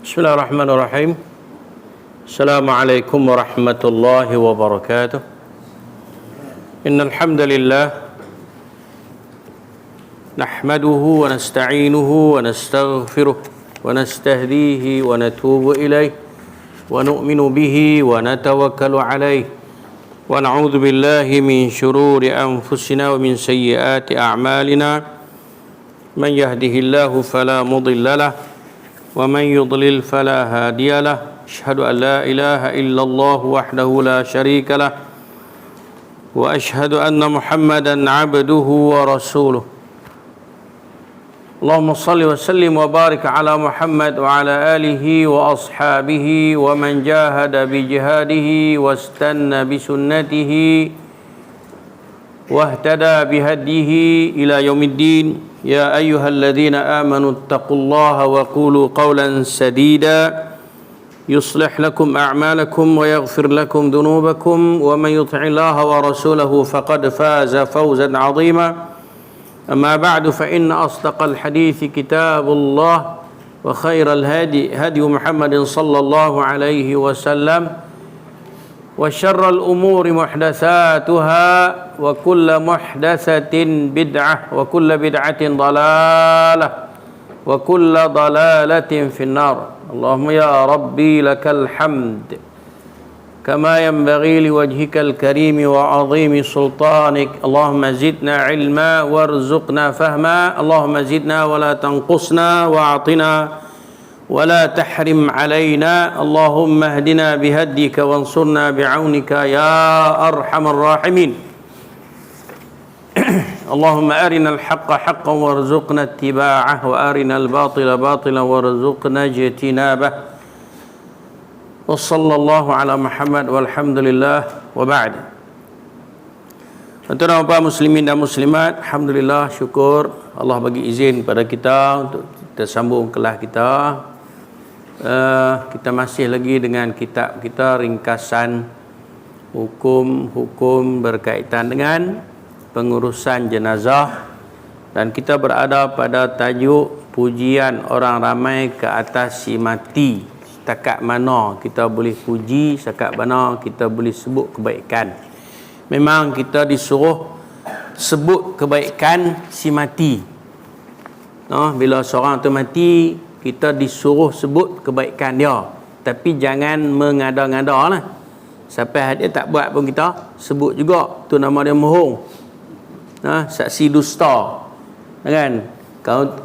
Bismillahirrahmanirrahim. Assalamualaikum warahmatullahi wabarakatuh. Innal hamdalillah nahmaduhu wa nasta'inuhu wa nastaghfiruh wa nastahdihi wa natubu ilayh wa nu'minu bihi wa natawakkalu alayh wa na'udzu billahi min shururi anfusina wa min sayyiati a'malina man yahdihillahu fala mudilla lahu ومن يضلل فلا هادي له أشهد أن لا إله إلا الله وحده لا شريك له وأشهد أن محمدا عبده ورسوله اللهم صل وسلم وبارك على محمد وعلى آله وأصحابه ومن جاهد بجهاده واستنى بسنته واهتدى بهديه إلى يوم الدين يا أيها الذين آمنوا اتقوا الله وقولوا قولا سديدا يصلح لكم أعمالكم ويغفر لكم ذنوبكم ومن يطع الله ورسوله فقد فاز فوزا عظيما أما بعد فإن أصدق الحديث كتاب الله وخير الهدي هدي محمد صلى الله عليه وسلم وشر الأمور محدثاتها وكل محدثة بدعة وكل بدعة ضلالة وكل ضلالة في النار اللهم يا ربي لك الحمد كما ينبغي لوجهك الكريم وعظيم سلطانك اللهم زدنا علما وارزقنا فهما اللهم زدنا ولا تنقصنا واعطنا ولا تحرم علينا اللهم اهدنا بهديك وانصرنا بعونك يا أرحم الراحمين اللهم أرنا الحق حقا وارزقنا اتباعه وأرنا الباطل باطلا وارزقنا اجتنابه وصلى الله على محمد والحمد لله وبعد. Tuan-tuan dan puan muslimin dan muslimat, alhamdulillah, syukur Allah bagi izin pada kita untuk kita sambung kelas kita. Kita masih lagi dengan kitab kita, ringkasan hukum-hukum berkaitan dengan pengurusan jenazah, dan kita berada pada tajuk pujian orang ramai ke atas si mati. Setakat mana kita boleh puji, setakat mana kita boleh sebut kebaikan. Memang kita disuruh sebut kebaikan si mati. Bila seorang tu mati, kita disuruh sebut kebaikan dia, tapi jangan mengada-ngada lah. Sampai dia tak buat pun kita sebut juga. Tu nama dia mohong, saksi dusta, kan?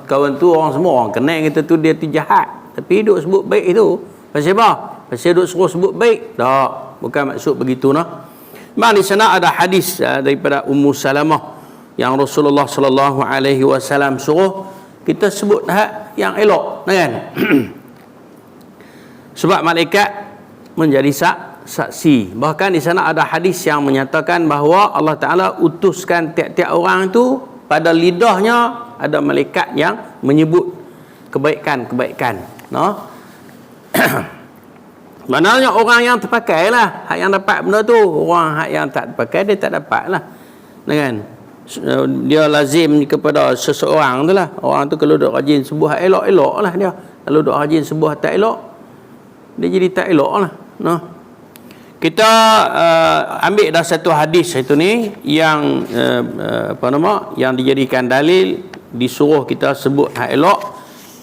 Kawan tu orang semua orang kenal kita tu dia tu jahat, tapi duk sebut baik itu. Pasal apa? Pasal duk suruh sebut baik. Tak, bukan maksud begitu nah. Memang di sana ada hadis daripada Ummu Salamah yang Rasulullah sallallahu alaihi wasallam suruh kita sebut yang elok, kan? Sebab malaikat menjadi saksi. Bahkan di sana ada hadis yang menyatakan bahawa Allah Ta'ala utuskan tiap-tiap orang itu pada lidahnya ada malaikat yang menyebut kebaikan-kebaikan. Maknanya orang yang terpakai lah hak yang dapat benda tu. Orang hak yang tak terpakai dia tak dapat lah, kan? Dia lazim kepada seseorang tu lah. Orang tu kalau duk rajin sebuah elok-elok lah dia. Kalau duk rajin sebuah tak elok, dia jadi tak elok lah. Kita ambil dah satu hadis itu ni yang yang dijadikan dalil disuruh kita sebut hak elok.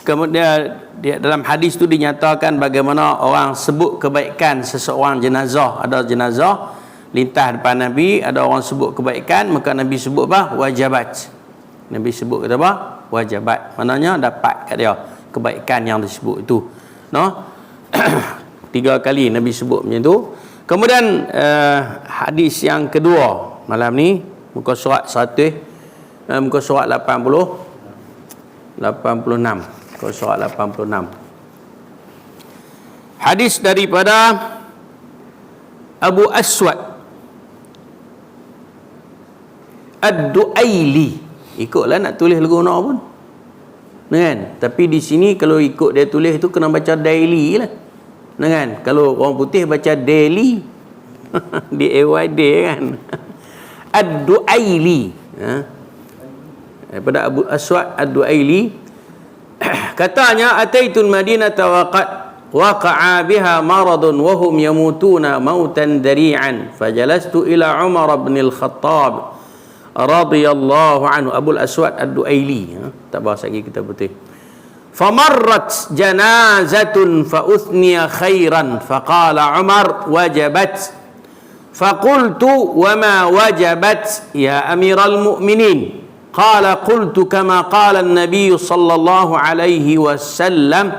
Kemudian dalam hadis tu dinyatakan bagaimana orang sebut kebaikan seseorang jenazah. Ada jenazah lintas depan Nabi, ada orang sebut kebaikan, maka Nabi sebut apa? Wajabat. Nabi sebut kata apa? Wajabat. Maknanya dapat kat dia kebaikan yang disebut itu. 3 kali Nabi sebut macam tu. Kemudian hadis yang kedua malam ni, muka surat 100, muka surat 86. Muka surat 86. Hadis daripada Abu Aswad Ad-Du'aili. Ikutlah nak tulis lagu nak pun, kan? Tapi di sini kalau ikut dia tulis tu kena baca daily lah, kan? Kalau orang putih baca daily D-A-Y-D, kan? Ad-Du'aili, daripada Abu Aswad Ad-Du'aili. Katanya ataitul Madinah wa qad waqa'a biha maradun wa hum yamutuna mautan dari'an fajalastu ila Umar bin al-Khattab radhiyallahu anhu. Abul Aswad Ad-Duaili, tak bahasa lagi kita betul. Famarrat janazatun fa uthniya khairan faqala Umar wajabat faqultu wama wajabat ya amiral mu'minin qala qultu kama qala an-nabiy sallallahu alaihi wasallam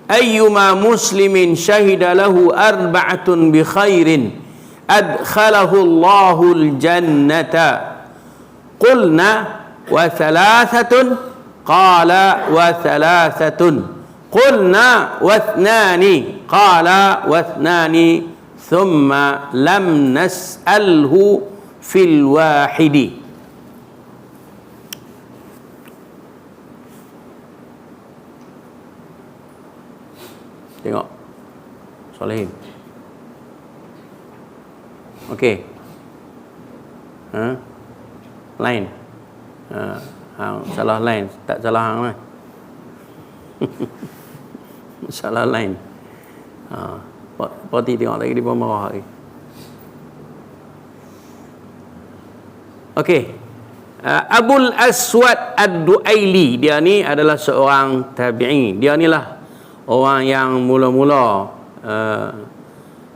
ayyuma muslimin syahida lahu arba'atun bi khairin adkhalahu Allahul jannata qulna wa thalathatun qala wa thalathatun qulna wa ithnani qala wa ithnani thumma lam nas'alhu fil wahidi. Tengok Solehin. Okey. Lain. Salah lain, tak salah hang lah. Salah lain. Poti tengok lagi di bawah marah lagi. Okey. Abul Aswad Ad-Duaili, dia ni adalah seorang tabi'i. Dia ni lah orang yang mula-mula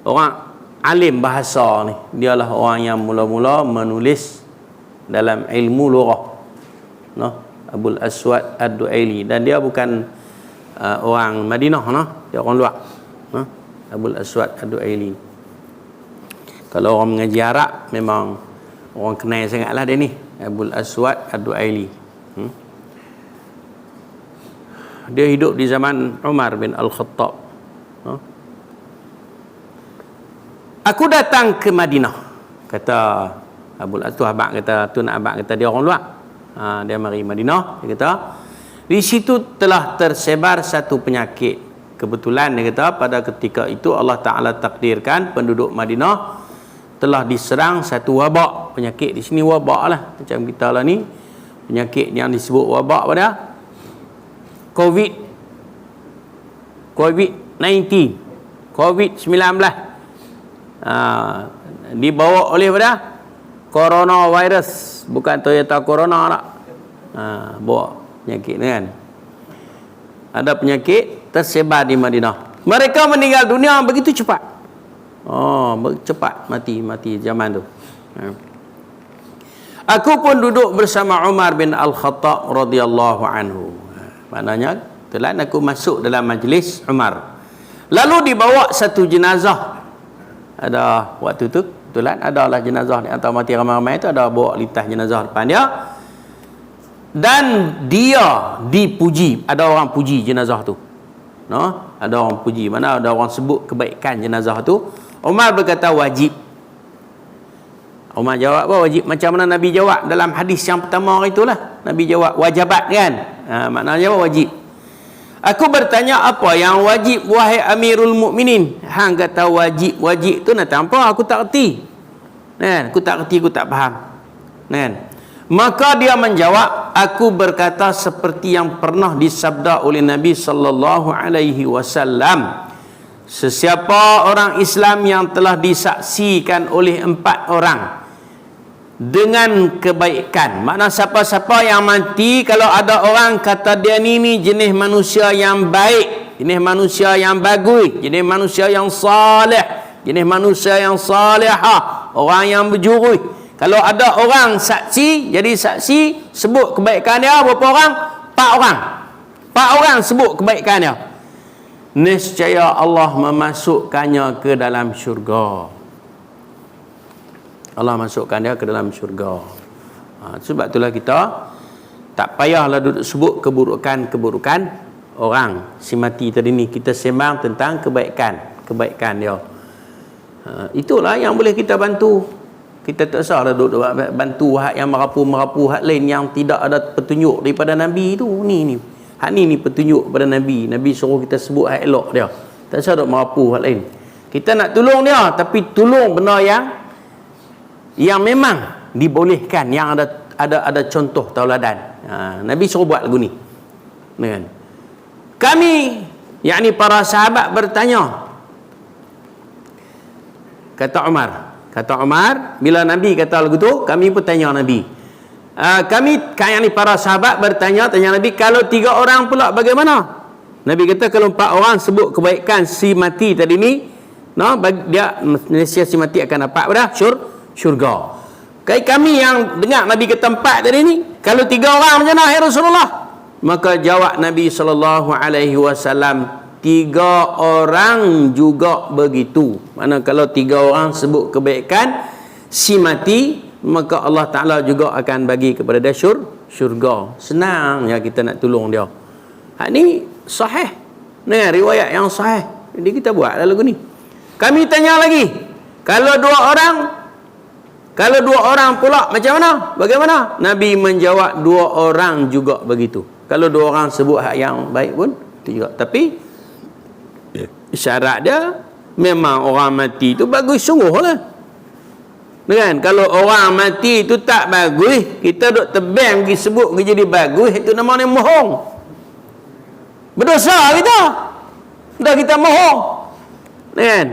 orang alim bahasa ni. Dialah orang yang mula-mula menulis dalam ilmu lughah. Abul Aswad Ad-Duaili, dan dia bukan orang Madinah, dia orang luar. Abul Aswad Ad-Duaili. Kalau orang mengaji Arab memang orang kenal sangatlah dia ni, Abul Aswad Ad-Duaili. Dia hidup di zaman Umar bin Al-Khattab. Aku datang ke Madinah, kata Abul Aswad. Abang kata, tu nak abang kata dia orang luar. Dia mari Madinah, dia kata di situ telah tersebar satu penyakit. Kebetulan dia kata pada ketika itu Allah Ta'ala takdirkan penduduk Madinah telah diserang satu wabak. Penyakit di sini wabak lah, macam kita lah ni, penyakit yang disebut wabak pada COVID-19, COVID-19, dibawa oleh pada coronavirus, bukan Toyota Corona tak. Bawa penyakit ni kan. Ada penyakit tersebar di Madinah. Mereka meninggal dunia begitu cepat. Cepat mati zaman tu. Aku pun duduk bersama Umar bin Al-Khattab radhiyallahu anhu. Maknanya telah aku masuk dalam majlis Umar. Lalu dibawa satu jenazah. Ada waktu tu kebetulan adalah jenazah di antara mati ramai-ramai itu, ada bawa lintas jenazah depan dia. Dan dia dipuji, ada orang puji jenazah tu. Ada orang puji, mana ada orang sebut kebaikan jenazah tu. Umar berkata wajib. Umar jawab apa wajib? Macam mana Nabi jawab dalam hadis yang pertama hari itulah. Nabi jawab wajabat kan. Maknanya apa? Wajib. Aku bertanya apa yang wajib wahai Amirul Mukminin? Hang kata wajib. Wajib tu nak apa? Aku tak erti. Kan? Aku tak erti, aku tak faham. Kan? Maka dia menjawab, aku berkata seperti yang pernah disabda oleh Nabi sallallahu alaihi wasallam. Sesiapa orang Islam yang telah disaksikan oleh 4 orang dengan kebaikan. Makna siapa-siapa yang mati, kalau ada orang kata dia ni jenis manusia yang baik, jenis manusia yang bagus, jenis manusia yang saleh, jenis manusia yang salihah, orang yang berjurus. Kalau ada orang saksi, jadi saksi sebut kebaikan dia berapa orang? 4 orang. 4 orang sebut kebaikan dia. Nescaya Allah memasukkannya ke dalam syurga. Allah masukkan dia ke dalam syurga. Sebab itulah kita tak payahlah duduk sebut keburukan-keburukan orang. Si mati tadi ni, kita sembang tentang kebaikan dia. Itulah yang boleh kita bantu. Kita tak usahlah duduk bantu hak yang merapu-merapu hak lain yang tidak ada petunjuk daripada Nabi tu. Hak ni petunjuk daripada Nabi. Nabi suruh kita sebut hak elok dia. Tak usah duduk merapu hak lain. Kita nak tolong dia, tapi tolong benda yang memang dibolehkan, yang ada contoh tauladan. Nabi suruh buat lagu ni. Kan? Kami yakni para sahabat bertanya. Kata Umar, bila Nabi kata lagu tu, kami pun tanya Nabi. Yakni para sahabat bertanya, tanya Nabi, kalau 3 orang pula bagaimana? Nabi kata, kalau 4 orang sebut kebaikan si mati tadi ni, dia manusia si mati akan dapat pada syurga. Kami yang dengar Nabi kata 4 tadi ni, kalau 3 orang macam mana ya Rasulullah? Maka jawab Nabi SAW, 3 orang juga begitu. Mana kalau 3 orang sebut kebaikan si mati, maka Allah Ta'ala juga akan bagi kepada dia syurga. Senang ya kita nak tolong dia. Ni sahih, dengan riwayat yang sahih. Jadi kita buat lagu ni. Kami tanya lagi, kalau 2 orang pula macam mana? Bagaimana? Nabi menjawab, 2 orang juga begitu. Kalau 2 orang sebut hak yang baik pun itu juga. Tapi syarat dia memang orang mati itu bagus sungguh lah. Kan? Kalau orang mati itu tak bagus, kita duk tebang pergi sebut pergi jadi bagus, itu namanya mohong. Berdosa kita. Dah kita mohong. Kan?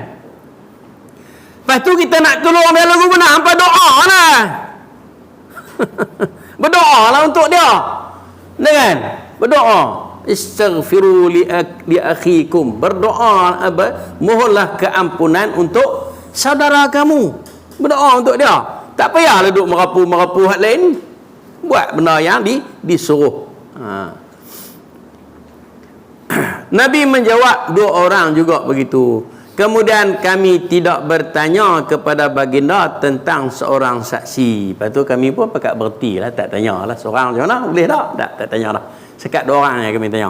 Lepas tu kita nak tolong dia lagu benar, hampa doa lah. Berdoa lah untuk dia. Kan? Berdoa. Istaghfiru li akhikum, berdoa, mohonlah keampunan untuk saudara kamu, berdoa untuk dia. Tak payahlah duduk merapu hak lain, buat benda yang disuruh. Nabi menjawab, 2 orang juga begitu. Kemudian kami tidak bertanya kepada baginda tentang seorang saksi. Lepas tu kami pun pakat berhenti lah, tak tanya lah seorang macam mana, boleh tak? Tak tanya dah. Sekat 2 orang yang kami tanya.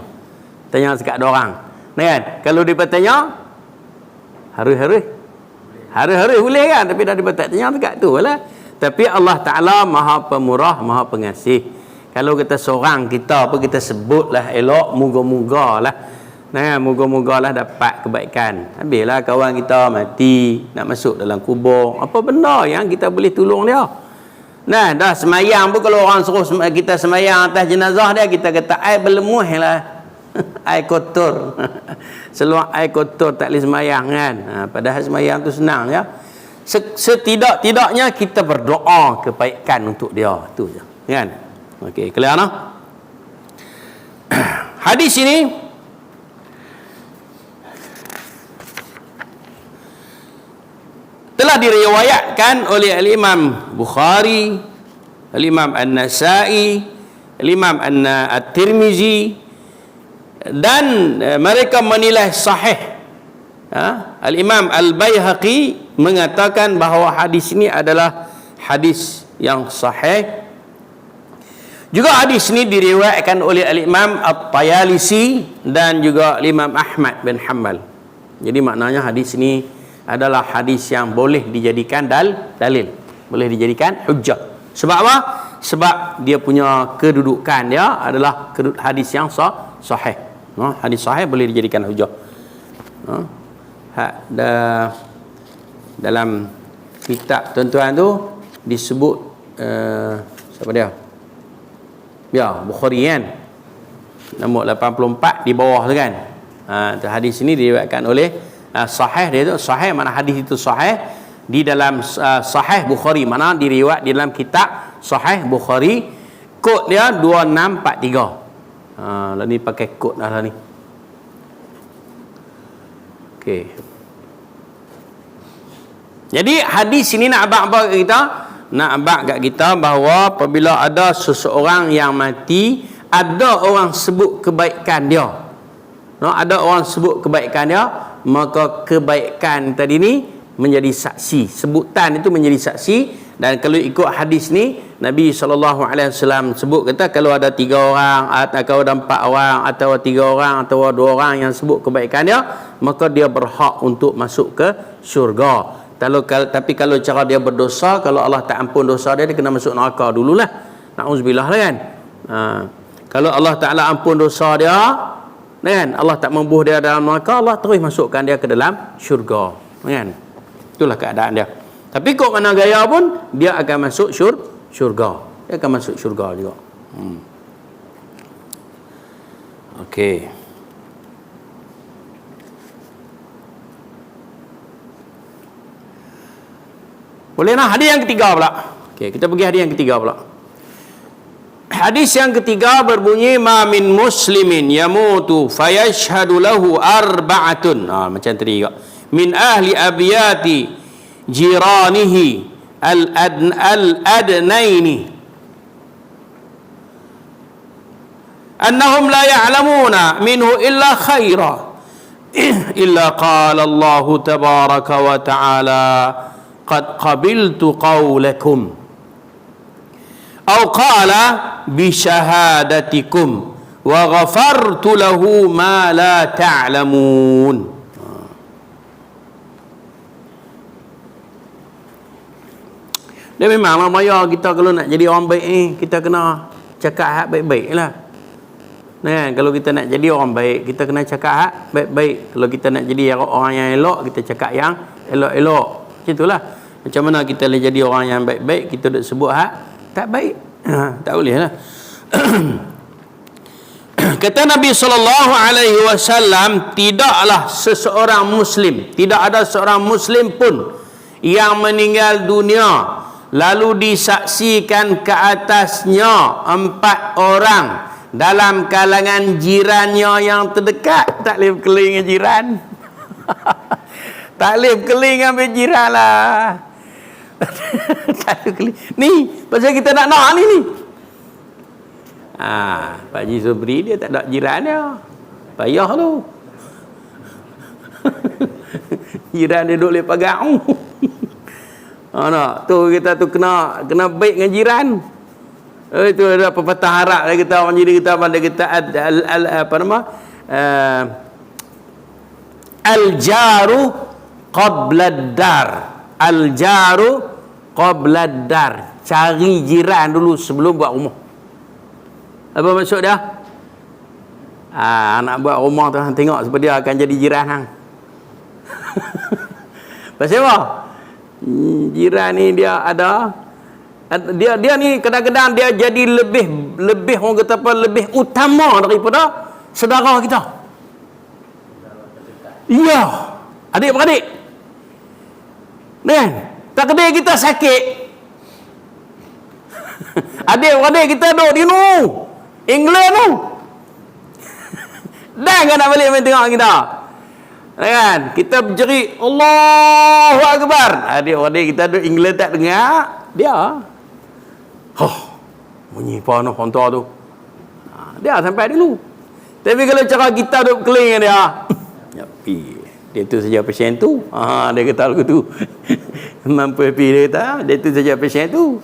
Tanya sekat 2 orang. Kan? Kalau dia bertanya, hari-hari boleh kan? Tapi dah dia tak tanya sekat tu lah. Tapi Allah Ta'ala Maha Pemurah, Maha Pengasih. Kalau kita seorang kita apa kita sebutlah elok, moga-moga lah. Moga-moga lah dapat kebaikan. Habislah kawan kita mati, nak masuk dalam kubur. Apa benda yang kita boleh tolong dia? Dah semayang pun kalau orang suruh kita semayang atas jenazah dia, kita kata air berlemuh lah. Air kotor. Seluar air kotor tak boleh semayang kan. Padahal semayang tu senang ya. Setidak-tidaknya kita berdoa kebaikan untuk dia. Tu je. Kan? Okey, clear nah? Hadis ini telah diriwayatkan oleh Al-Imam Bukhari, Al-Imam An-Nasai, Al-Imam At-Tirmizi, dan mereka menilai sahih. Al-Imam Al-Baihaqi mengatakan bahawa hadis ini adalah hadis yang sahih. Juga hadis ini diriwayatkan oleh Al-Imam At-Tayalisi dan juga Al-Imam Ahmad bin Hanbal. Jadi maknanya hadis ini adalah hadis yang boleh dijadikan dalil, boleh dijadikan hujjah. Sebab apa? Sebab dia punya kedudukan dia adalah hadis yang sahih. Hadis sahih boleh dijadikan hujjah. Dalam kitab tuan-tuan tu disebut siapa dia? Ya, Bukhari kan. Nombor 84 di bawah tu kan. Hadis ini diriwayatkan oleh sahih. Dia tu sahih, mana hadis itu sahih di dalam sahih Bukhari, mana diriwayat di dalam kitab sahih Bukhari. Kod dia 2643. Lah ni pakai kod dah lah ni. Okey. Jadi hadis ini nak abang apa kat kita? Nak abang kat kita bahawa apabila ada seseorang yang mati, ada orang sebut kebaikan dia. Ada orang sebut kebaikan dia, maka kebaikan tadi ni menjadi saksi. Sebutan itu menjadi saksi. Dan kalau ikut hadis ni, Nabi SAW sebut, kata kalau ada 3 orang, atau ada 4 orang, atau 3 orang, atau 2 orang yang sebut kebaikan dia, maka dia berhak untuk masuk ke syurga. Tapi kalau cara dia berdosa, kalau Allah tak ampun dosa dia, dia kena masuk neraka dululah. Na'udzubillah lah kan. Kalau Allah Ta'ala ampun dosa dia, kan, Allah tak membuh dia dalam neraka, Allah terus masukkan dia ke dalam syurga. Kan? Itulah keadaan dia. Tapi kok mana gaya pun, dia akan masuk syurga. Dia akan masuk syurga juga. Okey. Boleh nah? Hadis yang ketiga pula. Okey, kita pergi hadis yang ketiga pula. Hadis yang ketiga berbunyi, ma min muslimin yamutu fayashhadu lahu arba'atun. Macam tadi juga. Min ahli abiyati jiranihi al-adnaini annahum la ya'lamuna minhu illa khaira illa qala Allah tabaraka wa ta'ala qad qabiltu qawlakum aw qala bi syahadatikum wa ghafartu lahu ma la ta'lamun. Dia memanglah maya kita kalau nak jadi orang baik ni, kita kena cakap hak baik-baik lah. Kan? Kalau kita nak jadi orang baik, kita kena cakap hak baik-baik. Kalau kita nak jadi orang yang elok, kita cakap yang elok-elok. Macam itulah. Macam mana kita boleh jadi orang yang baik-baik, kita duk sebut hak tak baik. Tak boleh lah. Kata Nabi SAW, tidaklah seseorang Muslim, tidak ada seorang Muslim pun yang meninggal dunia lalu disaksikan ke atasnya 4 orang dalam kalangan jirannya yang terdekat. Tak boleh berkeling dengan jiran. Tak boleh berkeling dengan jiran lah. Tak boleh berkeling. Ni pasal kita nak ni. Pak Haji Sobri dia tak ada jiran dia. Payah tu. Jiran dia duduk lepas pagang. Tu kita tu kena baik dengan jiran. Itu ada pepatah Arab dia kata, orang jadi kita pada kita apa nama? Al-jaru qabla dar. Al-jaru qabla dar. Cari jiran dulu sebelum buat rumah. Apa maksud dia? Nak buat rumah tu hang tengok sebab dia akan jadi jiran hang. Pasal apa? Jiran ni dia ada dia ni kadang-kadang dia jadi lebih orang kata apa, lebih utama daripada saudara kita. Ya, adik-beradik. Kan? Tak kedai kita sakit. Adik-beradik kita duduk di England tu. Dan kan nak balik main tengok kita. Kan? Kita berjerit Allahu Akbar. Adik-adik kita duduk England tak dengar. Dia bunyi panah hantar tu. Dia sampai dulu. Tapi kalau cara kita duduk keling dia. Yapi. Dia tu saja pasien tu. Dia kata lagu tu. Mampu happy dia kata. Dia tu saja pasien tu.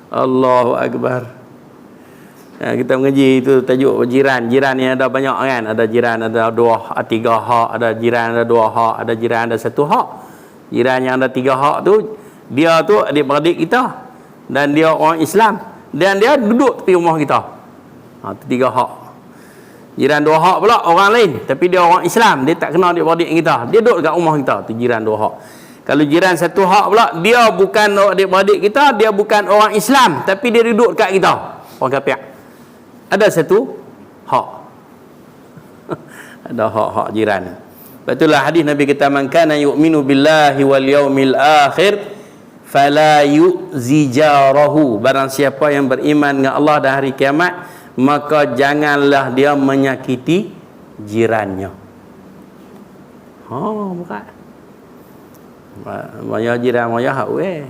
Allahu Akbar. Kita mengaji itu tajuk jiran. Jiran ni ada banyak kan. Ada jiran ada 2 3 hak, ada jiran ada 2 hak, ada jiran ada 1 hak. Jiran yang ada 3 hak tu, dia tu adik-beradik kita dan dia orang Islam dan dia duduk tepi rumah kita. Itu 3 hak. Jiran 2 hak pula orang lain tapi dia orang Islam, dia tak kenal adik-beradik kita. Dia duduk dekat rumah kita, tu jiran 2 hak. Kalau jiran 1 hak pula, dia bukan adik-beradik kita, dia bukan orang Islam tapi dia duduk dekat kita. Orang kafir. Ada 1 hak. Ada hak-hak jiran. Betullah hadis Nabi kata, man kana yu'minu billahi wal yaumil akhir fala yu'zi jarahu. Barang siapa yang beriman dengan Allah dan hari kiamat, maka janganlah dia menyakiti jirannya. Bukan. Maya jiran maya hak weh.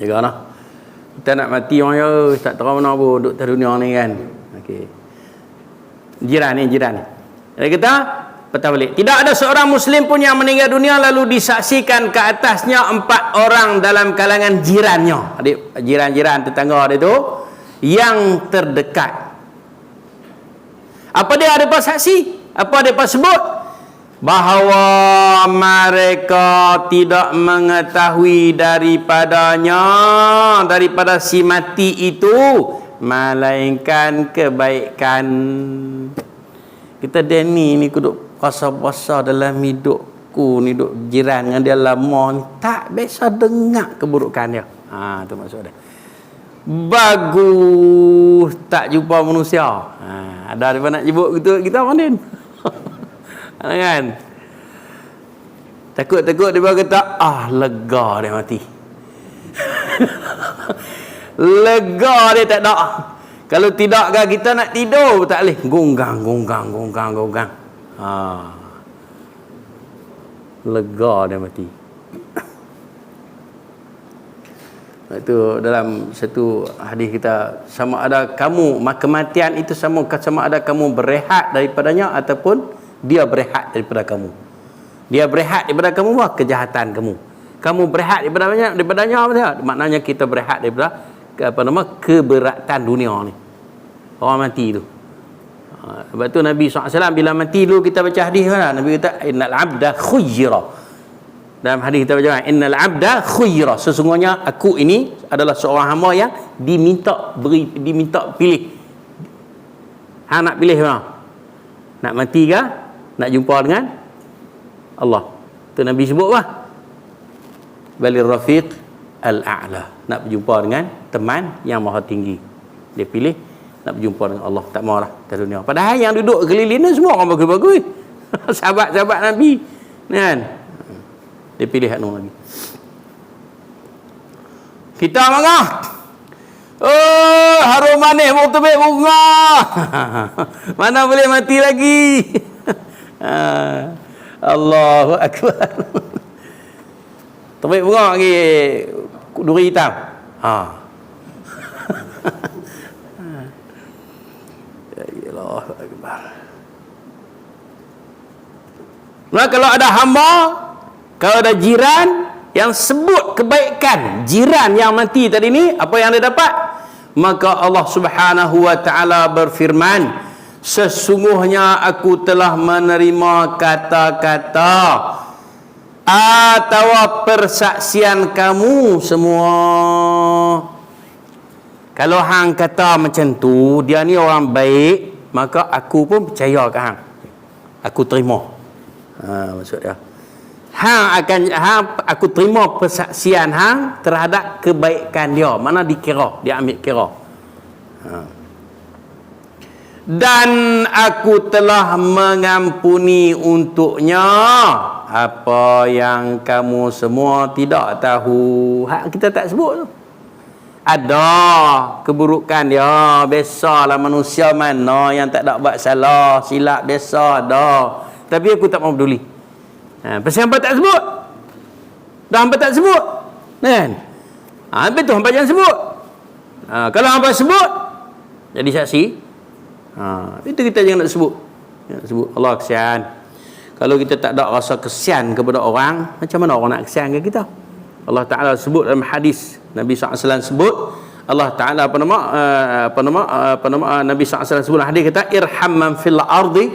Janganlah. Kita nak mati orang ya, tak tahu mana pun duduk atas dunia ni kan. Okey. Jiran ni. Dia kata, patah balik. Tidak ada seorang Muslim pun yang meninggal dunia lalu disaksikan ke atasnya 4 orang dalam kalangan jirannya. Adik, jiran-jiran tetangga dia tu yang terdekat. Apa dia ada saksi? Apa dia sebut? Bahawa mereka tidak mengetahui daripada si mati itu melainkan kebaikan. Kita Denny ni kuduk puasa-puasa dalam hidupku ni, duk jiran dengan dia lama ni, tak biasa dengar keburukan dia. Tu maksud dia. Bagus tak jumpa manusia. Ada apa nak jemput kita orang Din? Kan? Takut-takut dia kata, lega dia mati. Lega dia tak ada. Kalau tidak kan kita nak tidur tak boleh. Gonggang. Lega dia mati. Itu dalam satu hadis kita, sama ada kamu kematian itu sama ada kamu berehat daripadanya ataupun dia berehat daripada kamu. Dia berehat daripada kamu kejahatan kamu. Kamu berehat daripadanya apa dia? Maknanya kita berehat daripada keberatan dunia ni. Orang mati tu. Sebab tu Nabi SAW bila mati dulu kita baca hadis kan, Nabi kata innal abda khuyyira. Dalam hadis kita baca innal abda khuyyira, sesungguhnya aku ini adalah seorang hamba yang diminta pilih. Hang nak pilih mana? Nak mati ke? Nak jumpa dengan Allah. Tu Nabi sebut apa? Balir rafiq al-a'la. Nak berjumpa dengan teman yang maha tinggi. Dia pilih nak berjumpa dengan Allah. Tak maulah atas dunia. Padahal yang duduk keliling ni semua orang bagus-bagus. Sahabat-sahabat Nabi. Kan? Dia pilih hak lagi. Kita marah. Harum manis tebik bunga. Mana boleh mati lagi. Allahu Akbar. Tebik bunga lagi duri hitam. Allahu Akbar. Nah, kalau ada hamba, kalau ada jiran yang sebut kebaikan jiran yang mati tadi ni, apa yang dia dapat? Maka Allah Subhanahu wa taala berfirman, sesungguhnya aku telah menerima kata-kata atau persaksian kamu semua. Kalau hang kata macam tu, dia ni orang baik, maka aku pun percaya ke hang. Aku terima. Maksud dia. Aku terima persaksian hang terhadap kebaikan dia. Mana dikira, dia ambil kira. Dan aku telah mengampuni untuknya apa yang kamu semua tidak tahu. Kita tak sebut tu. Ada keburukan dia, biasalah manusia mana yang tak ada buat salah, silap biasa ada. Tapi aku tak mau peduli. Pasal hamba tak sebut. Dah hamba tak sebut. Kan? Habis tu hamba jangan sebut. Kalau hamba sebut, jadi saksi. Itu kita jangan nak sebut. Jangan sebut. Allah kesian. Kalau kita tak ada rasa kesian kepada orang, macam mana orang nak kesian ke kita? Allah Ta'ala sebut dalam hadis. Nabi SAW sebut, Allah Ta'ala Nabi SAW sebut hadis kata, irham man fil ardi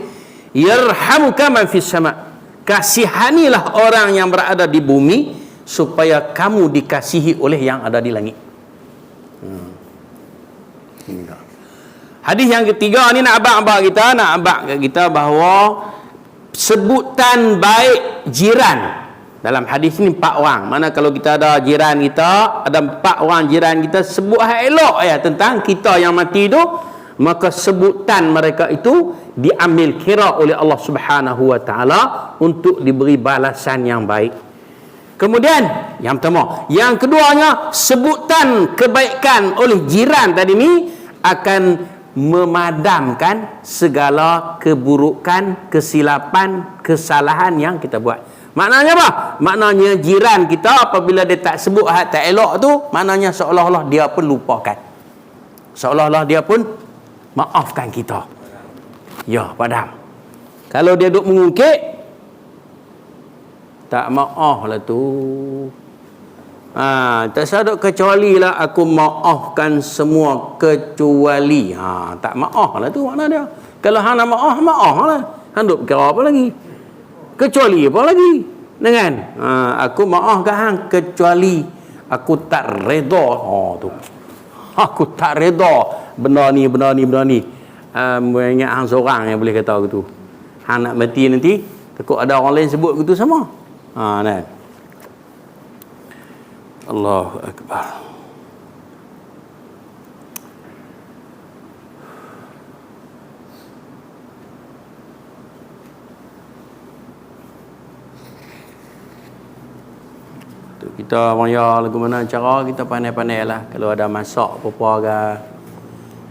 yarhamuka man fis sama'. Kasihanilah orang yang berada di bumi supaya kamu dikasihi oleh yang ada di langit. Hadis yang ketiga ni nak abang kat kita bahawa sebutan baik jiran. Dalam hadis ni 4 orang. Mana kalau kita ada jiran kita, ada 4 orang jiran kita sebut hal elok tentang kita yang mati tu, maka sebutan mereka itu diambil kira oleh Allah Subhanahu wa taala untuk diberi balasan yang baik. Kemudian yang pertama, yang keduanya, sebutan kebaikan oleh jiran tadi ni akan memadamkan segala keburukan, kesilapan, kesalahan yang kita buat. Maknanya apa? Maknanya jiran kita apabila dia tak sebut hal tak elok tu, maknanya seolah-olah dia pun lupakan. Seolah-olah dia pun maafkan kita. Ya, padam. Kalau dia duk mengungkit, tak maaf lah tu. Tak sadut kecuali lah aku maafkan semua kecuali. Tak maaf lah tu makna dia. Kalau hang nak maaf lah. Hang duk kira apa lagi? Kecuali apa lagi? Dengan aku maaf ke hang kecuali aku tak redha. Tu. Aku tak redha benda ni. Ingat hang seorang yang boleh kata gitu. Hang nak mati nanti, takut ada orang lain sebut gitu sama. Kan. Allahu Akbar. kita raya lagu mana cara kita pandai-pandai lah. Kalau ada masak apa-apa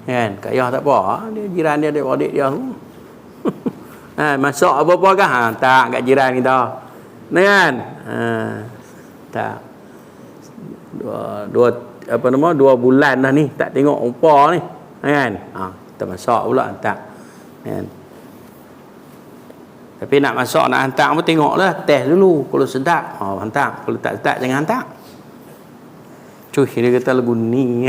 kan, kat Yah tak apa, dia jiran dia adik dia tu. Masak apa-apa kan, tak kat jiran kita. Kan? Tak. Dua bulan dah ni tak tengok rupa ni. Kan? Kita masak pula tak. Kan? Tapi nak masak, nak hantar pun tengoklah, test dulu. Kalau sedap, hantar. Kalau tak sedap, jangan hantar. Cuy, dia kata lagu ni.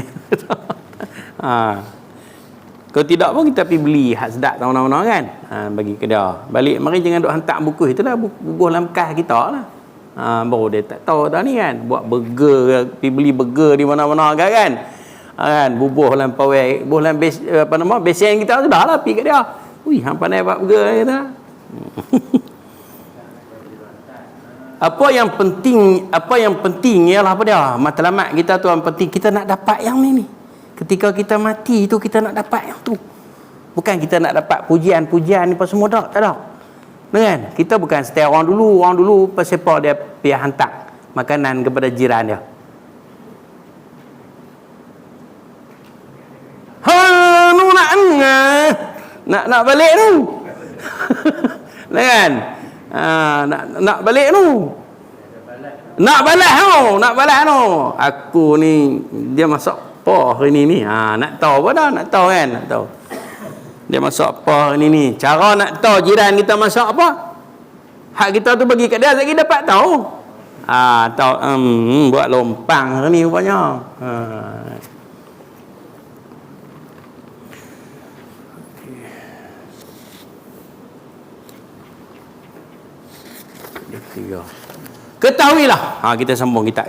Kalau tidak pun kita pergi beli hak sedap mana-mana kan. Bagi ke dia. Balik mari jangan duk hantar buku itulah, buku dalam kas kita lah. Baru dia tak tahu dah ni kan. Buat burger, pergi beli burger di mana-mana kan. Kan, bubuh dalam pawai, bubuh dalam besen kita sudah lah pergi kat dia. Ui, hang pandai buat burger ni kata. Apa yang penting ialah apa dia? Matlamat kita tu yang penting, kita nak dapat yang ni. Ketika kita mati tu kita nak dapat yang tu. Bukan kita nak dapat pujian-pujian ni apa semua tak ada. Kan? Kita bukan setia orang dulu pasal apa dia pergi hantar makanan kepada jiran dia. Nak balik tu. Kan? Nak balik tu. Nak balas tu. Aku ni dia masak apa hari ni. Nak tahu apa dah? Nak tahu kan? Nak tahu. Dia masak apa hari ni? Cara nak tahu jiran kita masak apa? Hak kita tu bagi kat dia, lagi dapat tahu. Tahu buat lompang hari ni rupanya. Tiga. Ketahuilah. Kita sambung kita.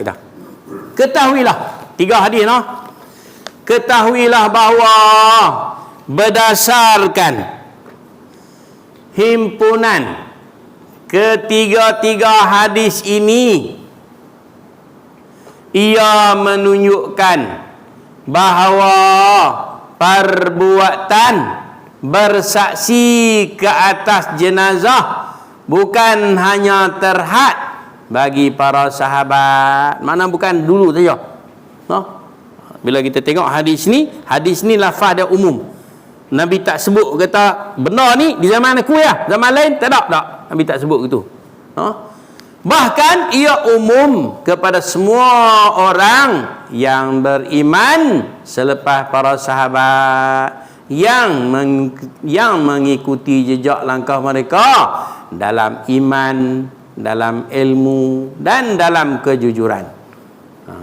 Ketahuilah. 3 hadis noh. Ketahuilah bahawa berdasarkan himpunan ketiga-tiga hadis ini, ia menunjukkan bahawa perbuatan bersaksi ke atas jenazah bukan hanya terhad bagi para sahabat. Mana bukan dulu saja. Bila kita tengok hadis ni lafaz dia umum. Nabi tak sebut kata benda ni di zaman aku ya, zaman lain tak ada. Nabi tak sebut gitu. Bahkan ia umum kepada semua orang yang beriman selepas para sahabat yang mengikuti jejak langkah mereka dalam iman, dalam ilmu dan dalam kejujuran.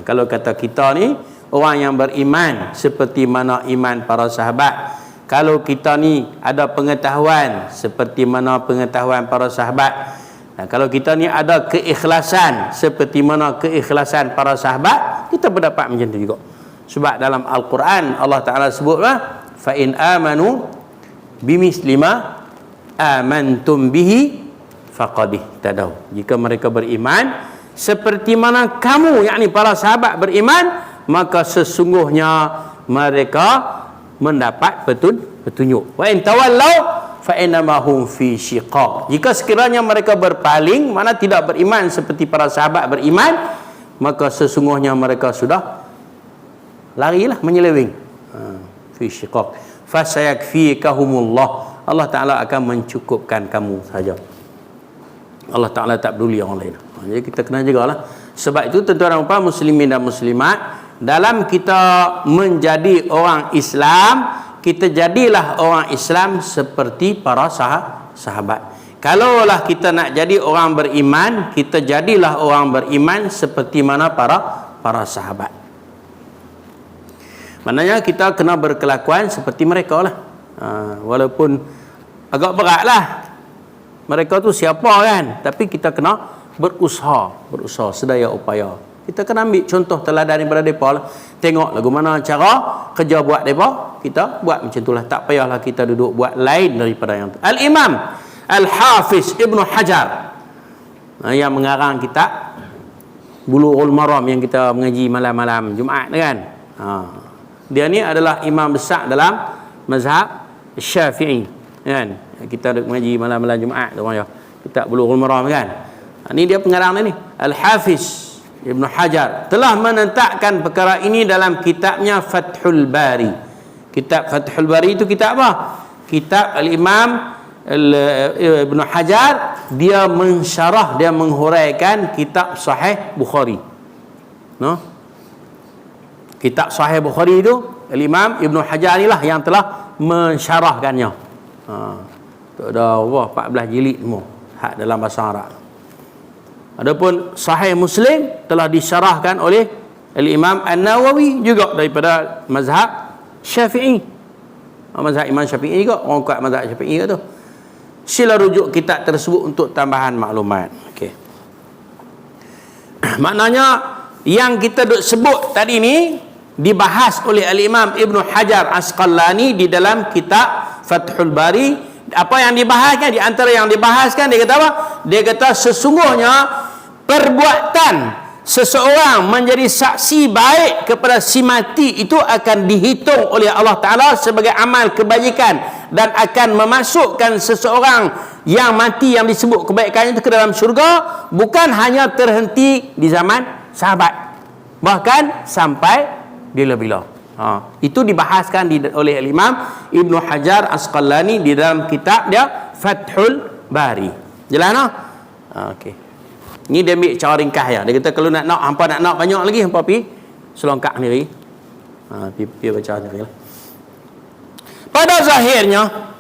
Kalau kata kita ni orang yang beriman seperti mana iman para sahabat, kalau kita ni ada pengetahuan seperti mana pengetahuan para sahabat, kalau kita ni ada keikhlasan seperti mana keikhlasan para sahabat, kita berdapat macam tu juga. Sebab dalam Al-Quran Allah Ta'ala sebutlah, fa in amanu bimisli ma amantum bihi faqad ihtadaw. Jika mereka beriman seperti mana kamu, yakni para sahabat beriman, maka sesungguhnya mereka mendapat petunjuk. Wa in tawallau fa innama hum fi shiqaq. Jika sekiranya mereka berpaling, mana tidak beriman seperti para sahabat beriman, maka sesungguhnya mereka sudah larilah, menyeleweng. Fi shiqaq. Fa sayakfikahumullah. Allah Ta'ala akan mencukupkan kamu saja. Allah Ta'ala tak peduli orang lain. Jadi kita kena jagalah. Sebab itu tuan-tuan dan puan muslimin dan muslimat, dalam kita menjadi orang Islam, kita jadilah orang Islam seperti para sahabat. Kalaulah kita nak jadi orang beriman, kita jadilah orang beriman seperti mana para sahabat. Maknanya kita kena berkelakuan seperti mereka lah. Walaupun agak berat lah. Mereka tu siapa kan? Tapi kita kena berusaha sedaya upaya. Kita kena ambil contoh teladan daripada mereka lah. Tengok lagu mana cara kerja buat mereka, kita buat macam itulah. Tak payahlah kita duduk buat lain daripada yang tu. Al-Imam Al-Hafiz Ibn Hajar yang mengarang kitab Bulughul Maram yang kita mengaji malam-malam Jumaat kan. Dia ni adalah imam besar dalam mazhab Syafi'i kan. Kita mengaji malam-malam Jumaat tu ya. Kitab Bulughul Maram kan. Ni dia pengarang dia ni, Al-Hafiz Ibnu Hajar telah menetapkan perkara ini dalam kitabnya Fathul Bari. Kitab Fathul Bari itu kitab apa? Kitab Al-Imam Ibnu Hajar, dia mensyarah, dia menghuraikan kitab Sahih Bukhari. No? Kitab Sahih Bukhari itu Al-Imam Ibnu Hajar inilah yang telah mensyarahkannya. Tu ada 14 jilid semua hak dalam bahasa Arab. Adapun Sahih Muslim telah disyarahkan oleh Al-Imam An-Nawawi juga daripada mazhab Syafi'i. Mazhab Imam Syafi'i juga, orang kuat mazhab Syafi'i tu. Sila rujuk kitab tersebut untuk tambahan maklumat. Okey. Maknanya yang kita duk sebut tadi ni dibahas oleh Al-Imam Ibnu Hajar Asqalani di dalam kitab Fathul Bari. Apa yang dibahaskan? Di antara yang dibahaskan, dia kata apa? Dia kata sesungguhnya perbuatan seseorang menjadi saksi baik kepada si mati itu akan dihitung oleh Allah Ta'ala sebagai amal kebajikan dan akan memasukkan seseorang yang mati yang disebut kebaikannya itu ke dalam syurga, bukan hanya terhenti di zaman sahabat, bahkan sampai bila-bila. Itu dibahaskan oleh Imam Ibnu Hajar Asqalani di dalam kitab dia Fathul Bari. Jelas tak? Okey. Ni dia ambil cara ringkas ya. Dia kata kalau hampa nak banyak lagi, hampa pergi selongkak ni lagi. Pergi baca ni lah. Pada zahirnya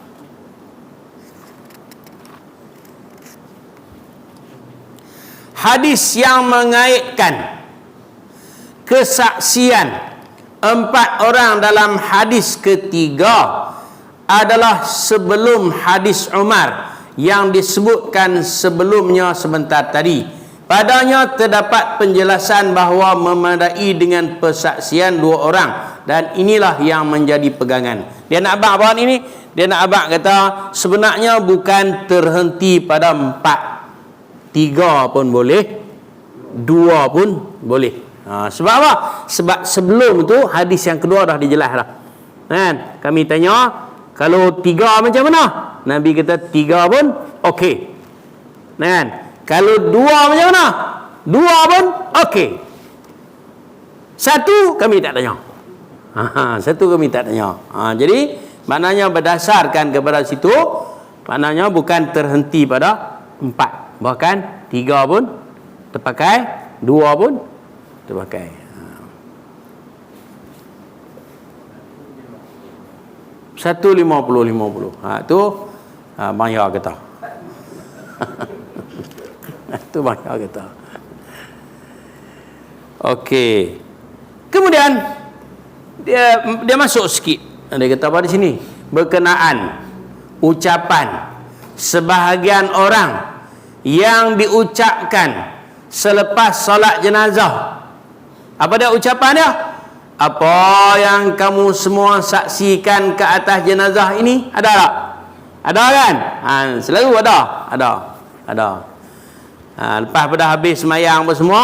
hadis yang mengaitkan kesaksian 4 orang dalam hadis ketiga adalah sebelum hadis Umar yang disebutkan sebelumnya sebentar tadi. Padanya terdapat penjelasan bahawa memadai dengan persaksian 2 orang, dan inilah yang menjadi pegangan. Dia nak abang apa ni? Dia nak abang kata sebenarnya bukan terhenti pada 4. 3 pun boleh, 2 pun boleh. Sebab apa? Sebab sebelum tu hadis yang kedua dah dijelas dah. Kan? Kami tanya, kalau 3 macam mana? Nabi kata 3 pun okey. Kan? Kalau 2 macam mana? 2 pun okey. 1 kami tak tanya. 1 kami tak tanya. Jadi maknanya berdasarkan kepada situ, maknanya bukan terhenti pada 4. Bahkan 3 pun terpakai, 2 pun terpakai. 150-50. Tu Bang Ya kata. Itu Bang Ya kata. Okey. Kemudian dia masuk sikit. Dia kata apa di sini? Berkenaan ucapan sebahagian orang yang diucapkan selepas solat jenazah. Apa dia ucapan dia? Apa yang kamu semua saksikan ke atas jenazah ini, ada tak? Ada kan? Selalu ada. Lepas pada habis semayang apa semua,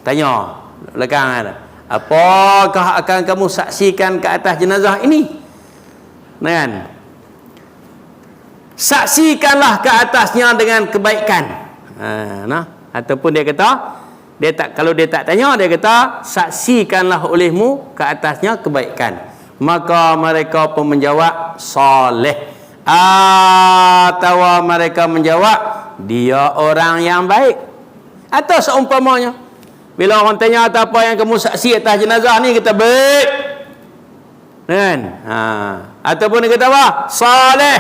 tanya belakang ada. Apakah akan kamu saksikan ke atas jenazah ini? Kan? Saksikanlah ke atasnya dengan kebaikan. Ataupun dia kata, kalau dia tak tanya, dia kata saksikanlah olehmu ke atasnya kebaikan. Maka mereka pun menjawab soleh, atau mereka menjawab dia orang yang baik. Atau seumpamanya, bila orang tanya apa yang kamu saksi atas jenazah ni, kita baik kan? Ataupun dia kata apa? Soleh,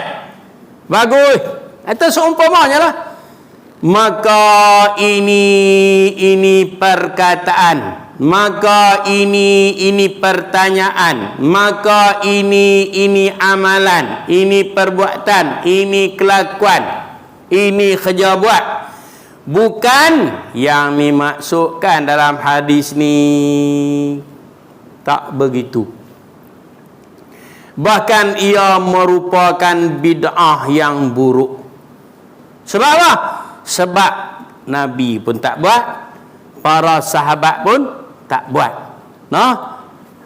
bagus. Atau seumpamanya lah. Maka ini perkataan, maka ini pertanyaan, maka ini amalan, ini perbuatan, ini kelakuan, ini kerja buat, bukan yang dimaksudkan dalam hadis ni. Tak begitu. Bahkan ia merupakan bid'ah yang buruk. Sebab apa? Sebab Nabi pun tak buat, para sahabat pun tak buat.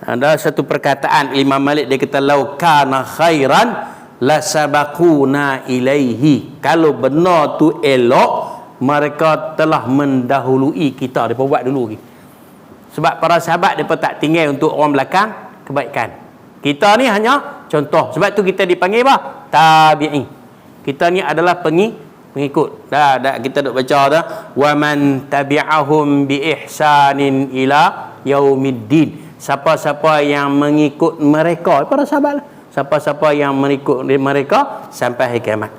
Ada satu perkataan Imam Malik, dia kata lau kana khairan la sabaquna ilaihi. Kalau benar tu elok, mereka telah mendahului kita, mereka buat dulu lagi. Sebab para sahabat mereka tak tinggal untuk orang belakang kebaikan. Kita ni hanya contoh. Sebab tu kita dipanggil apa? Tabi'i. Kita ni adalah pengikut. Dah kita duk baca dah, wa man tabi'ahum bi ihsanin ila yaumiddin. Siapa-siapa yang mengikut mereka, para sahabat lah. Siapa-siapa yang mengikut mereka sampai hari kiamat,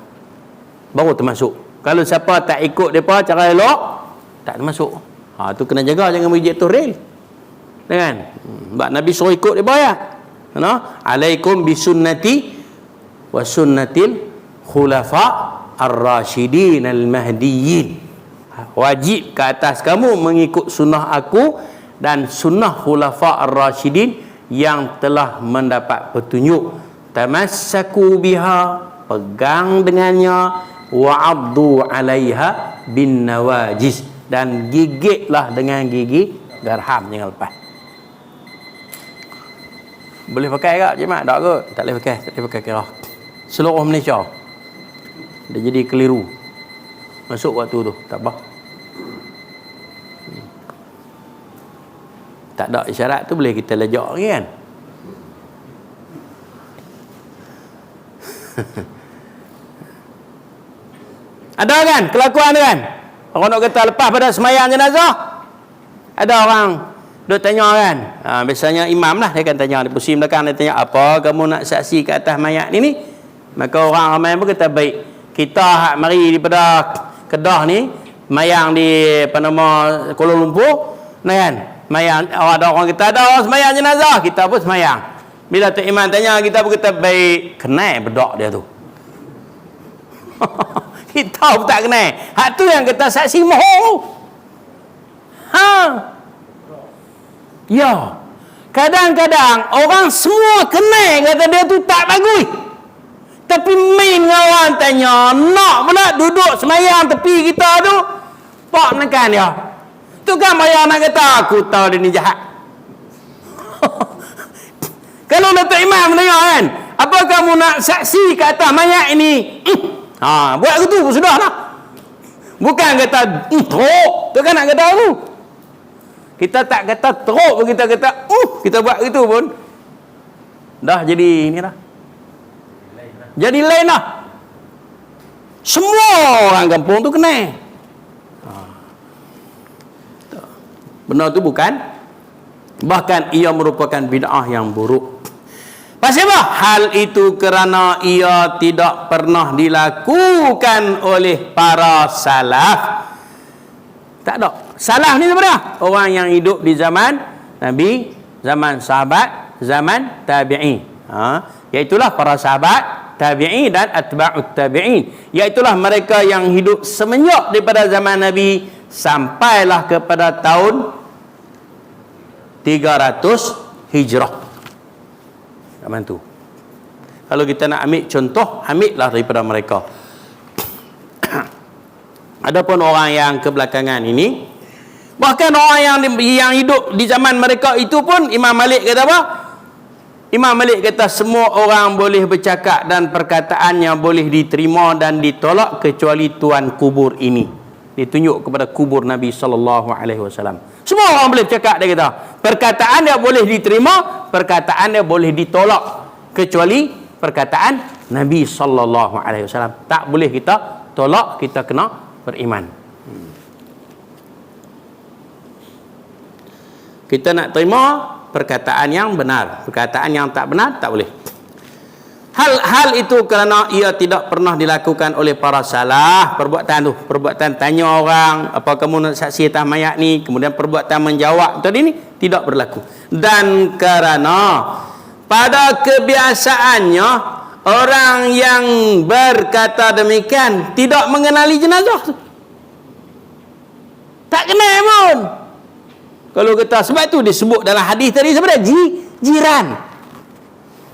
baru termasuk. Kalau siapa tak ikut mereka cara elok, tak termasuk. Tu kena jaga, jangan beri jatuh rel. Kan? Sebab Nabi suruh ikut mereka ya. Alaikum bisunnati wa sunnatil khulafa ar-rasyidin al-mahdiyyin. Wajib ke atas kamu mengikut sunnah aku dan sunnah khulafa ar-rasyidin yang telah mendapat petunjuk. Tamassaku biha, pegang dengannya, wa'addu 'alaiha bin nawajis, dan gigitlah dengan gigi garham, jangan lepas. Boleh pakai tak jemaah? Tak kot? Tak boleh pakai kira. Seluruh Malaysia dia jadi keliru masuk waktu tu, tak apa. Tak ada isyarat tu boleh kita lejak lagi kan. Ada kan kelakuan tu kan? Orang nak kata lepas pada semayang jenazah, ada orang duk tanya kan, biasanya imam lah, dia akan tanya, di pusing belakang dia tanya, apa kamu nak saksi ke atas mayat ni? Maka orang ramai pun kata, baik, kita hak mari daripada Kedah ni mayang di apa nama Kuala Lumpur, nah kan, mayang ada orang kata ada orang semayang jenazah, kita pun semayang. Bila Tok Imam tanya, kita pun kata, baik, kenal bedak dia tu. Kita pun tak kenal. Hak tu yang kata saksi mohon. Ya. Kadang-kadang orang semua kenal kata dia tu tak bagus. Tapi main dengan orang tanya, nak pula duduk semayang tepi kita tu, pak menekan dia. Tu kan bayar nak kata, aku tahu dia ni jahat. Kalau Datuk Imam tengok kan, apa kamu nak saksi ke atas mayat ini? Buat aku tu sudah lah. Bukan kata teruk, tu kan nak kata tu. Kita tak kata teruk pun, kita kata kita buat itu pun dah jadi ni dah. Jadi lain lah. Semua orang kampung tu kena. Benar tu bukan, bahkan ia merupakan bid'ah yang buruk. Pasal apa? Hal itu kerana ia tidak pernah dilakukan oleh para salaf. Tak ada. Salaf ni sebenarnya orang yang hidup di zaman Nabi, zaman sahabat, zaman tabi'in. Iaitulah para sahabat, tabi'in dan atba'ut tabi'in. Iaitulah mereka yang hidup semenjak daripada zaman Nabi sampailah kepada tahun 300 Hijrah. Zaman tu. Kalau kita nak ambil contoh, ambillah daripada mereka. Adapun orang yang kebelakangan ini, bahkan orang yang hidup di zaman mereka itu pun, Imam Malik kata apa? Imam Malik kata semua orang boleh bercakap dan perkataannya boleh diterima dan ditolak kecuali tuan kubur ini. Ditunjuk kepada kubur Nabi SAW. Semua orang boleh bercakap, dia kata. Perkataan dia boleh diterima, perkataan dia boleh ditolak kecuali perkataan Nabi SAW. Tak boleh kita tolak, kita kena beriman. Kita nak terima perkataan yang benar, perkataan yang tak benar tak boleh. Hal itu kerana ia tidak pernah dilakukan oleh para salaf. Perbuatan tu, perbuatan tanya orang, apa kamu nak saksi atas mayat ni, kemudian perbuatan menjawab tadi ni tidak berlaku. Dan kerana pada kebiasaannya orang yang berkata demikian tidak mengenali jenazah tu. Tak kenal pun. Kalau kata, sebab tu disebut dalam hadis tadi sebenarnya jiran.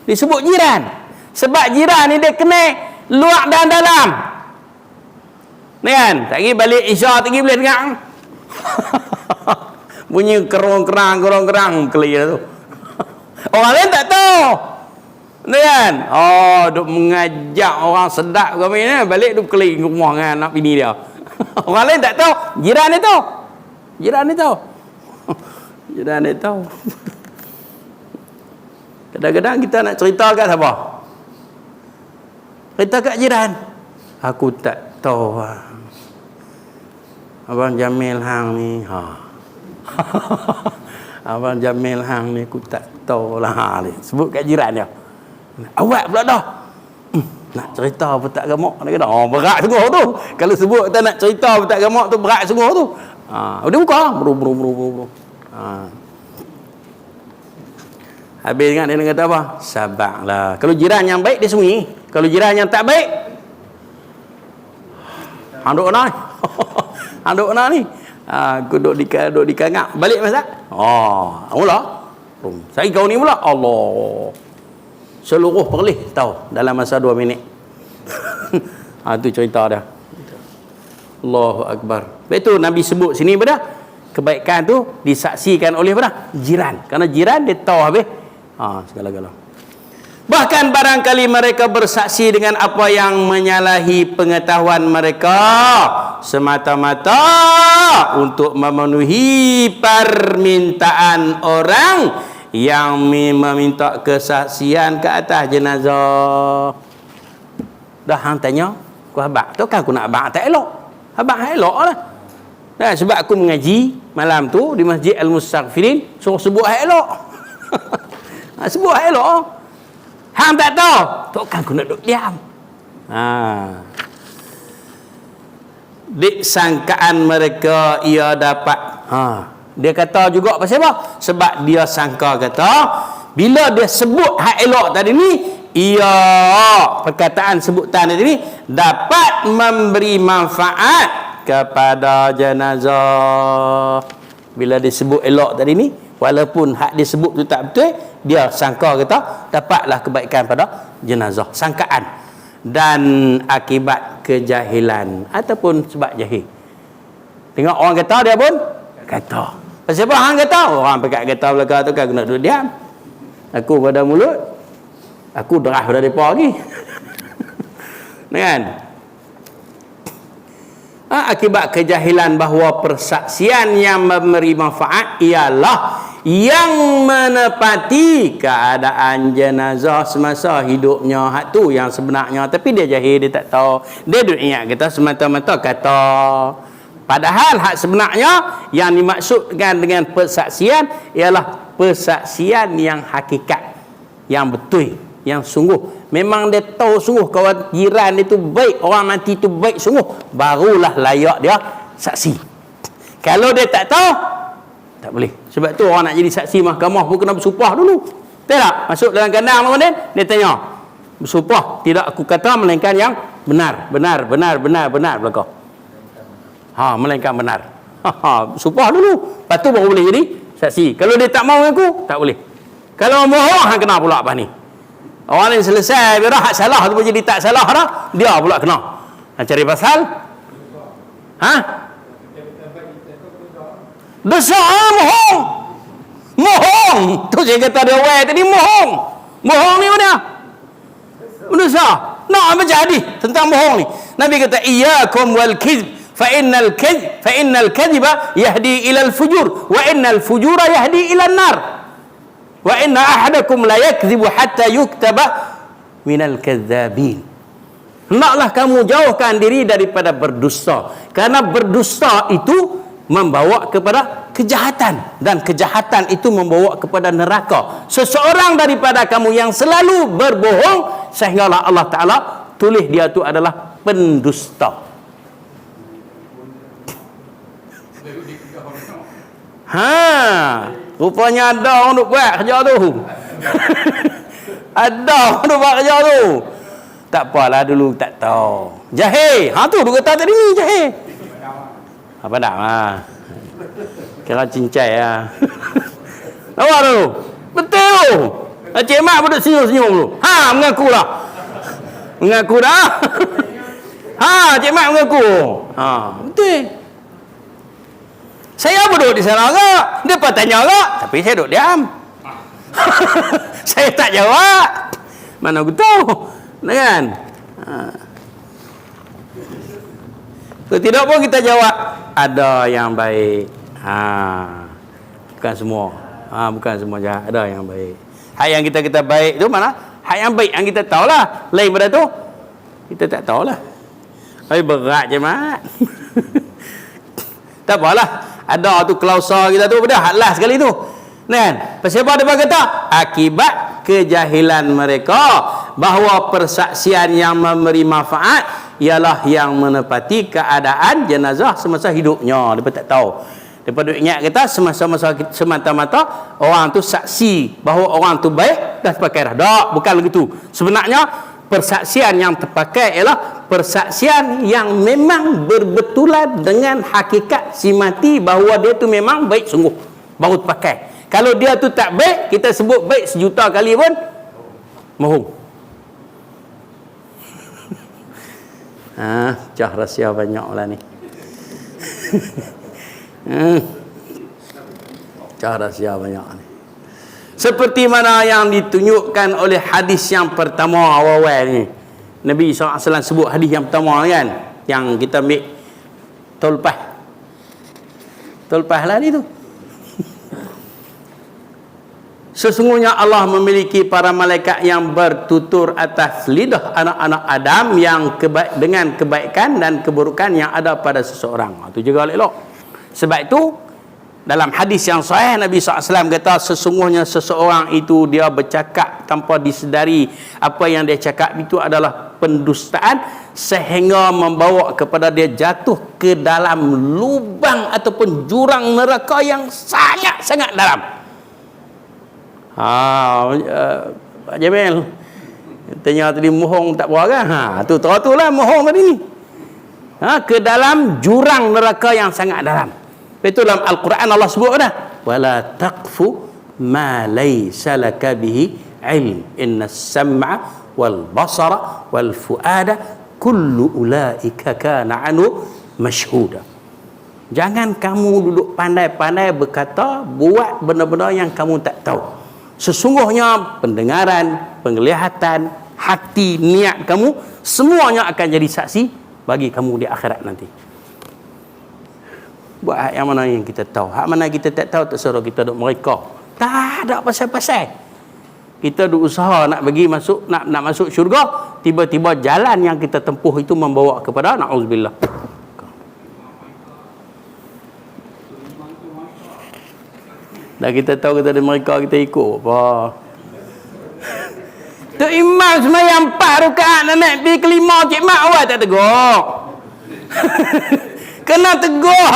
Disebut jiran. Sebab jiran ni dia kena luar dan dalam. Ni kan? Tak pergi balik Isya, tak pergi boleh dengar. Bunyi kerong-kerang clear tu. Orang lain tak tahu. Ni kan? Duk mengajak orang sedap kami ni, balik duk keliling rumah dengan anak bini dia. Orang lain tak tahu, jiran dia tahu. Jiran dia tahu. Jiran dia tahu. Kadang-kadang kita nak cerita kat siapa? Cerita kat jiran. Aku tak tahu. Abang Jamil hang ni, Abang Jamil hang ni aku tak tahu lah ni. Sebut kat jiran dia. Awak pula dah. Nak cerita apa tak gemuk dia kata, berat sungguh tu. Kalau sebut tak nak cerita apa tak gemuk tu berat sungguh tu. Dia buka bro. Habis ingat dia kata apa? Sabarlah. Kalau jiran yang baik dia sembunyi. Kalau jiran yang tak baik, handuk nak. Handuk nak ni. Aku duduk di kangak. Balik masa. Mula. Saya kau ni pula. Allah. Seluruh perlis tahu dalam masa 2 minit. Itu cerita dia. Allahu Akbar. Betul Nabi sebut sini pada kebaikan tu disaksikan oleh pada jiran. Kerana jiran dia tahu habis segala-gala. Bahkan barangkali mereka bersaksi dengan apa yang menyalahi pengetahuan mereka semata-mata untuk memenuhi permintaan orang yang meminta kesaksian ke atas jenazah. Dah hang tanya, aku habaq tu kan aku nak habaq tak elok. Habaq elok lah. Nah, sebab aku mengaji malam tu di Masjid Al-Mustaghfirin, suruh sebut elok. Sebut elok. Hang tak tahu, tu kan aku nak duduk diam. Disangkaan mereka ia dapat dia kata juga pasal apa? Sebab dia sangka kata bila dia sebut hak elok tadi ni, ia perkataan sebutan tadi ni dapat memberi manfaat kepada jenazah. Bila disebut elok tadi ni, walaupun hak disebut tu tak betul, dia sangka kata dapatlah kebaikan pada jenazah. Sangkaan dan akibat kejahilan ataupun sebab jahil. Tengok orang kata dia pun kata. Pasal apa hang kata? Orang pekat kata belakang tu kan aku nak duduk diam. Aku pada mulut, aku derah pada depa lagi. Kan? Akibat kejahilan bahawa persaksian yang memberi manfaat ialah yang menepati keadaan jenazah semasa hidupnya. Hak tu yang sebenarnya, tapi dia jahil, dia tak tahu. Dia duk ingat kita semata-mata kata. Padahal hak sebenarnya yang dimaksudkan dengan persaksian ialah persaksian yang hakikat, yang betul, yang sungguh. Memang dia tahu sungguh kawan jiran dia tu baik, orang mati tu baik sungguh, barulah layak dia saksi. Kalau dia tak tahu, tak boleh. Sebab tu orang nak jadi saksi mahkamah pun kena bersumpah dulu. Betul tak? Masuk dalam kandang kemudian dia tanya, bersumpah tidak aku kata melainkan yang benar belakang. Melainkan benar. Sumpah dulu. Lepas tu baru boleh jadi saksi. Kalau dia tak mau aku, tak boleh. Kalau bohong, hang kena pula apa ni. Orang lain selesai, biar hak salah tu pun jadi tak salah dah, dia pula kena. Cari pasal. Dosa mohong. Mohong. Tu saya kata dia tadi mohong. Mohong ni mana? Dosa. Nak apa jadi tentang mohong ni? Nabi kata iyyakum wal kizb. فإن الكذب يهدي إلى الفجور وإن الفجور يهدي إلى النار وإن أحدكم لا يكذب حتى يكتب من الكذابين. Hendaklah kamu jauhkan diri daripada berdusta, karena berdusta itu membawa kepada kejahatan dan kejahatan itu membawa kepada neraka. Seseorang daripada kamu yang selalu berbohong, sehinggalah Allah Ta'ala tulis dia itu adalah pendusta. Rupanya ada orang duk buat kerja tu. Ada orang duk buat kerja tu. Tak apalah, dulu tak tahu. Jahil. Tu duk kata tadi ni jahil. Apa dah kira cincai lah. Nampak tu? Betul. Cik Mak pun duk senyum-senyum tu. Mengaku lah. Mengaku dah. Cik Mak mengaku. Betul. Saya duduk di sana agak. Dia pun tanya agak. Tapi saya duduk diam. Saya tak jawab. Mana aku tahu. Kan? Kalau tidak pun kita jawab ada yang baik. Bukan semua. Bukan semua jahat, ada yang baik. Hak yang kita baik tu mana? Hak yang baik yang kita tahulah. Lain pada tu kita tak tahulah. Tapi berat je mat. Tak apalah. Ada tu klausa kita tu pada hak last sekali tu. Kan? Pasal apa dia kata? Akibat kejahilan mereka bahawa persaksian yang memberi manfaat ialah yang menepati keadaan jenazah semasa hidupnya. Dia tak tahu. Daripada ingat kata semasa-masa semata-mata orang tu saksi bahawa orang tu baik dah terpakai dah. Tak, bukan begitu. Sebenarnya persaksian yang terpakai ialah persaksian yang memang berbetulan dengan hakikat si mati bahawa dia tu memang baik sungguh. Baru terpakai. Kalau dia tu tak baik, kita sebut baik sejuta kali pun mohong. Cah rahsia banyak lah ni. Cah rahsia banyak ni. Seperti mana yang ditunjukkan oleh hadis yang pertama awal-awal ni. Nabi SAW sebut hadis yang pertama kan, yang kita ambil tolpah lah ni tu. Sesungguhnya Allah memiliki para malaikat yang bertutur atas lidah anak-anak Adam yang dengan kebaikan dan keburukan yang ada pada seseorang. Itu juga elok. Sebab itu dalam hadis yang sahih Nabi SAW kata sesungguhnya seseorang itu dia bercakap tanpa disedari apa yang dia cakap itu adalah pendustaan sehingga membawa kepada dia jatuh ke dalam lubang ataupun jurang neraka yang sangat-sangat dalam. Pak Jamil tanya tadi mohong tak berapa kan? Tu lah mohong tadi ni. Ke dalam jurang neraka yang sangat dalam. Itu dalam Al-Quran Allah sebut dah. Wala taqfu ma laysa laka bihi ilm. Innas sam'a wal basara wal fuada kullu ulaika kana anhu mashhuda. Jangan kamu duduk pandai-pandai berkata buat benda-benda yang kamu tak tahu. Sesungguhnya pendengaran, penglihatan, hati, niat kamu semuanya akan jadi saksi bagi kamu di akhirat nanti. Buat hak yang mana yang kita tahu, hak mana kita tak tahu tak suruh kita duk mereka. Tak ada pasal-pasal. Kita duk usaha nak bagi masuk nak masuk syurga, tiba-tiba jalan yang kita tempuh itu membawa kepada na'udzubillah. Dah kita tahu kata ada mereka kita ikut apa. Tu imam semayang 4 rakaat nak naik pergi kelima cik mak awak tak tegur. Kena tegur.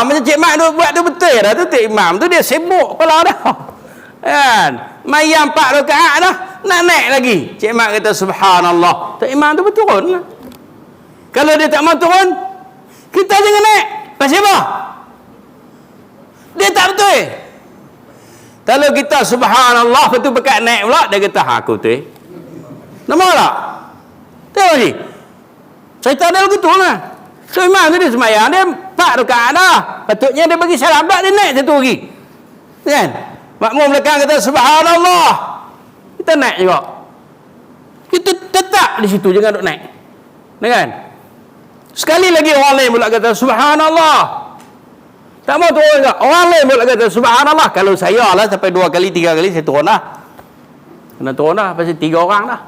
Macam cik mak buat tu betul dah tu imam tu dia sibuk kepala dah. Kan? Mayang 4 rakaat dah nak naik lagi. Cik mak kata subhanallah. Tu imam tu betul lah. Kalau dia tak mau turun, kita jangan naik. Pasal apa? Dia tak betul. Kalau kita subhanallah betul bekat naik pula dia kata aku betul. Nama tak? Tengok ni. Cerita dia begitu lah. So imam tu dia semayang dia 4 rakaat dah. Patutnya dia bagi salam tak dia naik satu lagi. Kan? Makmum belakang kata subhanallah. Kita naik juga. Kita tetap di situ jangan duk naik. Kan? Sekali lagi orang lain pula kata subhanallah. Tak mau turun tak? Orang lain boleh kata subhanallah. Kalau saya lah sampai 2 kali 3 kali saya turun dah. Kena turun dah pasal 3 orang dah.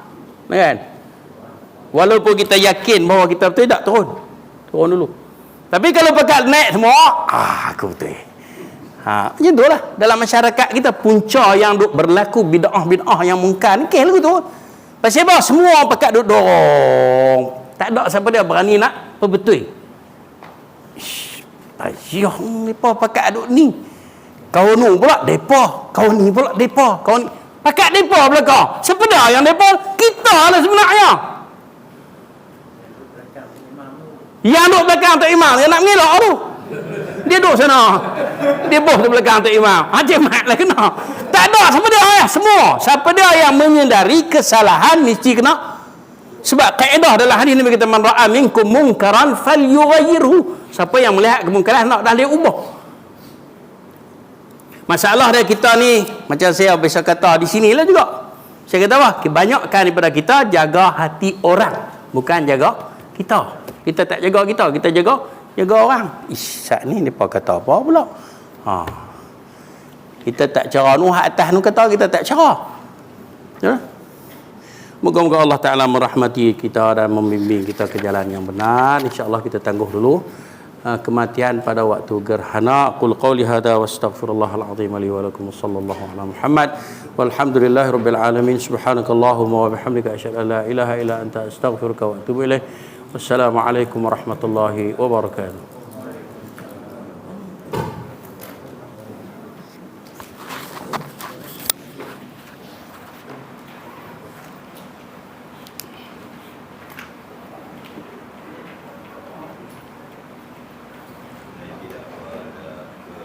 Kan? Walaupun kita yakin bahawa kita betul tak turun. Turun dulu. Tapi kalau pekat naik semua, aku betul. Macam itulah dalam masyarakat kita punca yang berlaku bid'ah yang mungkar ni lah tu. Pasal apa? Semua pekat duk dorong. Tak ada siapa dia berani nak perbetul. Ayah depa pakat aduk ni. Kau nu pula depa, kau ni pula depa, kau ni pakat depa belakang. Siapa dah yang depa? Kita lah sebenarnya. Yang duduk belakang Tok Imam dia nak mengelak tu. Dia duduk sana. Dia boh di belakang Tok Imam. Haji mat lah kena. Tak ada siapa dia ya, semua. Siapa dia yang menyedari kesalahan mesti kena. Sebab kaedah dalam hadis Nabi kita man ra'a minkum munkaran falyughayyirhu. Siapa yang melihat kemungkaran nak dah dia ubah. Masalah dia kita ni macam saya biasa kata di sinilah juga. Saya kata apa? Kebanyakan daripada kita jaga hati orang, bukan jaga kita. Kita tak jaga kita jaga orang. Sat ni depa kata apa pula? Ha. Kita tak cara nu hak atas nu kata kita tak cara. Ya. Moga-moga Allah Taala merahmati kita dan membimbing kita ke jalan yang benar. Insya-Allah kita tangguh dulu kematian pada waktu gerhana. Qul qauli hadza wastaghfirullahal azim li wa lakum sallallahu ala Muhammad walhamdulillahirabbil alamin. Subhanakallahumma wa bihamdika asyhadu an la ilaha illa anta astaghfiruka wa atubu ilaik. Wassalamualaikum warahmatullahi wabarakatuh.